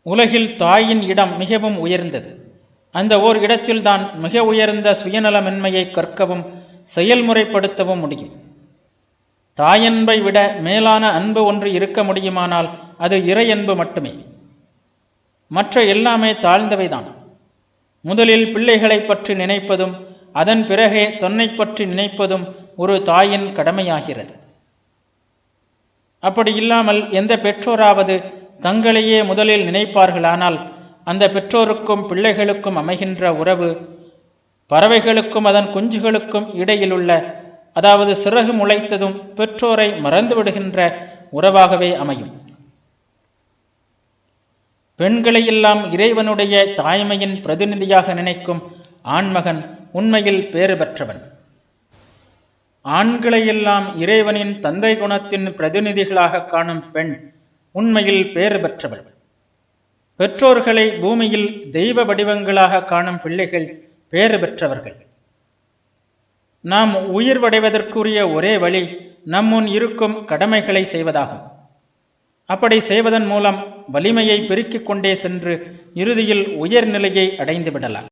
உலகில் தாயின் இடம் மிகவும் உயர்ந்தது. அந்த ஓர் இடத்தில்தான் மிக உயர்ந்த சுயநலமின்மையை கற்கவும் செயல்முறைப்படுத்தவும் முடியும். தாயன்பை விட மேலான அன்பு ஒன்று இருக்க முடியுமானால் அது இறை அன்பு மட்டுமே. மற்ற எல்லாமே தாழ்ந்தவைதான். முதலில் பிள்ளைகளை பற்றி நினைப்பதும் அதன் பிறகே தன்னை பற்றி நினைப்பதும் ஒரு தாயின் கடமையாகிறது. அப்படி இல்லாமல் எந்த பெற்றோராவது தங்களையே முதலில் நினைப்பார்களானால் அந்த பெற்றோருக்கும் பிள்ளைகளுக்கும் அமைகின்ற உறவு பறவைகளுக்கும் அதன் குஞ்சுகளுக்கும் இடையிலுள்ள, அதாவது சிறகு முளைத்ததும் பெற்றோரை மறந்துவிடுகின்ற உறவாகவே அமையும். பெண்களையெல்லாம் இறைவனுடைய தாய்மையின் பிரதிநிதியாக நினைக்கும் ஆண்மகன் உண்மையில் பேறு பெற்றவன். ஆண்களையெல்லாம் இறைவனின் தந்தை குணத்தின் பிரதிநிதிகளாக காணும் பெண் உண்மையில் பேறு பெற்றவள். பெற்றோர்களை பூமியில் தெய்வ வடிவங்களாக காணும் பிள்ளைகள் பேறு பெற்றவர்கள். நாம் உயிர்வடைவதற்குரிய ஒரே வழி நம்முன் இருக்கும் கடமைகளை செய்வதாகும். அப்படி செய்வதன் மூலம் வலிமையை பெருக்கிக் கொண்டே சென்று இறுதியில் உயர்நிலையை அடைந்து விடலாம்.